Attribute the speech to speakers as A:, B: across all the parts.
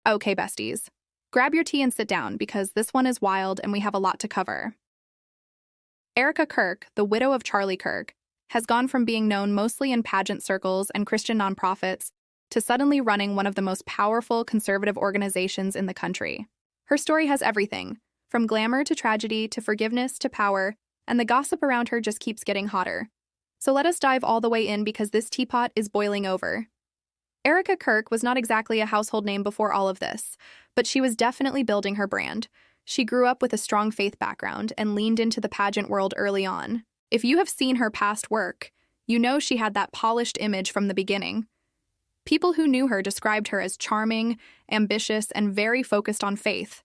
A: Okay, besties. Grab your tea and sit down because this one is wild and we have a lot to cover. Erika Kirk, the widow of Charlie Kirk, has gone from being known mostly in pageant circles and Christian nonprofits to suddenly running one of the most powerful conservative organizations in the country. Her story has everything, from glamour to tragedy to forgiveness to power, and the gossip around her just keeps getting hotter. So let us dive all the way in because this teapot is boiling over. Erika Kirk was not exactly a household name before all of this, but she was definitely building her brand. She grew up with a strong faith background and leaned into the pageant world early on. If you have seen her past work, you know she had that polished image from the beginning. People who knew her described her as charming, ambitious, and very focused on faith.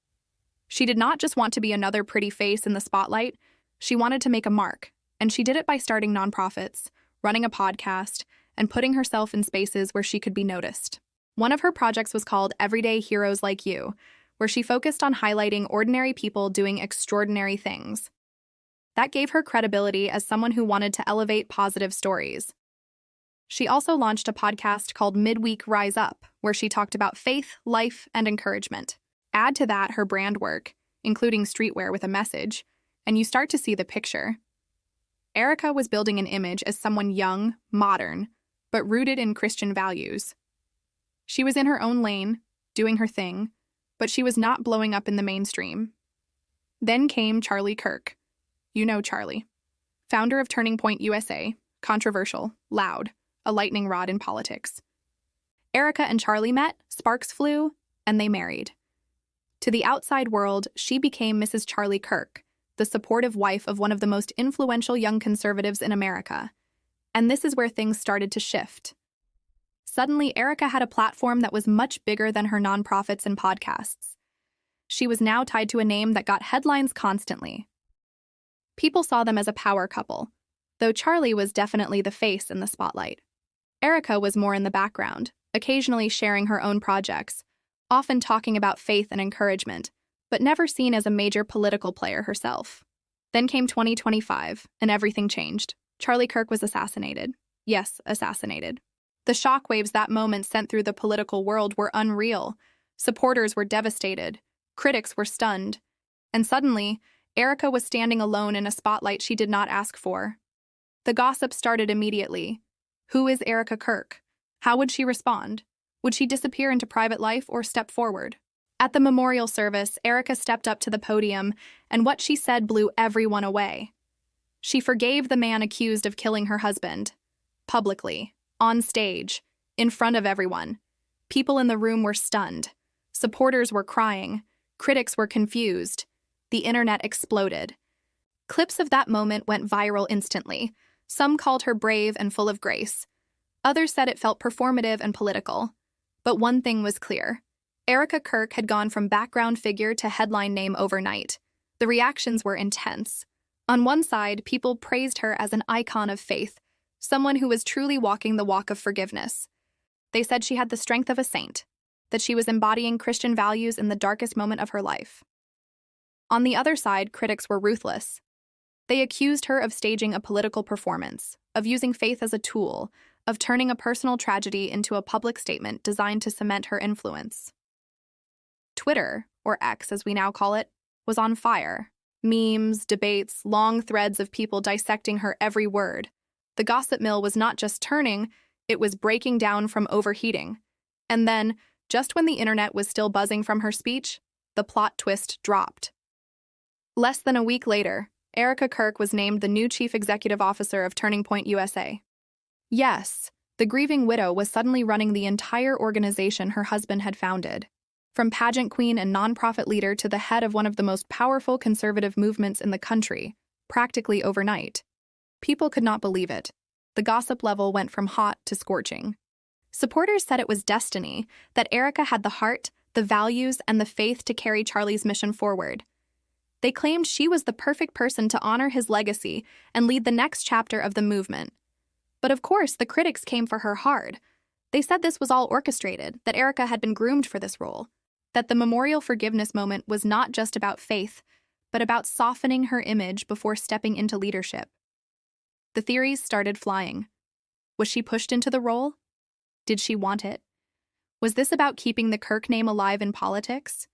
A: She did not just want to be another pretty face in the spotlight, she wanted to make a mark, and she did it by starting nonprofits, running a podcast, and putting herself in spaces where she could be noticed. One of her projects was called Everyday Heroes Like You, where she focused on highlighting ordinary people doing extraordinary things. That gave her credibility as someone who wanted to elevate positive stories. She also launched a podcast called Midweek Rise Up, where she talked about faith, life, and encouragement. Add to that her brand work, including streetwear with a message, and you start to see the picture. Erika was building an image as someone young, modern, but rooted in Christian values. She was in her own lane, doing her thing, but she was not blowing up in the mainstream. Then came Charlie Kirk. You know Charlie. Founder of Turning Point USA, controversial, loud, a lightning rod in politics. Erika and Charlie met, sparks flew, and they married. To the outside world, she became Mrs. Charlie Kirk, the supportive wife of one of the most influential young conservatives in America. And this is where things started to shift. Suddenly, Erika had a platform that was much bigger than her nonprofits and podcasts. She was now tied to a name that got headlines constantly. People saw them as a power couple, though Charlie was definitely the face in the spotlight. Erika was more in the background, occasionally sharing her own projects, often talking about faith and encouragement, but never seen as a major political player herself. Then came 2025, and everything changed. Charlie Kirk was assassinated. Yes, assassinated. The shockwaves that moment sent through the political world were unreal. Supporters were devastated. Critics were stunned. And suddenly, Erika was standing alone in a spotlight she did not ask for. The gossip started immediately. Who is Erika Kirk? How would she respond? Would she disappear into private life or step forward? At the memorial service, Erika stepped up to the podium, and what she said blew everyone away. She forgave the man accused of killing her husband. Publicly, on stage, in front of everyone. People in the room were stunned. Supporters were crying. Critics were confused. The internet exploded. Clips of that moment went viral instantly. Some called her brave and full of grace. Others said it felt performative and political. But one thing was clear. Erika Kirk had gone from background figure to headline name overnight. The reactions were intense. On one side, people praised her as an icon of faith, someone who was truly walking the walk of forgiveness. They said she had the strength of a saint, that she was embodying Christian values in the darkest moment of her life. On the other side, critics were ruthless. They accused her of staging a political performance, of using faith as a tool, of turning a personal tragedy into a public statement designed to cement her influence. Twitter, or X as we now call it, was on fire. Memes, debates, long threads of people dissecting her every word. The gossip mill was not just turning, it was breaking down from overheating. And then, just when the internet was still buzzing from her speech, the plot twist dropped. Less than a week later, Erika Kirk was named the new chief executive officer of Turning Point USA. Yes, the grieving widow was suddenly running the entire organization her husband had founded. From pageant queen and nonprofit leader to the head of one of the most powerful conservative movements in the country, practically overnight. People could not believe it. The gossip level went from hot to scorching. Supporters said it was destiny, that Erika had the heart, the values, and the faith to carry Charlie's mission forward. They claimed she was the perfect person to honor his legacy and lead the next chapter of the movement. But of course, the critics came for her hard. They said this was all orchestrated, that Erika had been groomed for this role, that the memorial forgiveness moment was not just about faith, but about softening her image before stepping into leadership. The theories started flying. Was she pushed into the role? Did she want it? Was this about keeping the Kirk name alive in politics?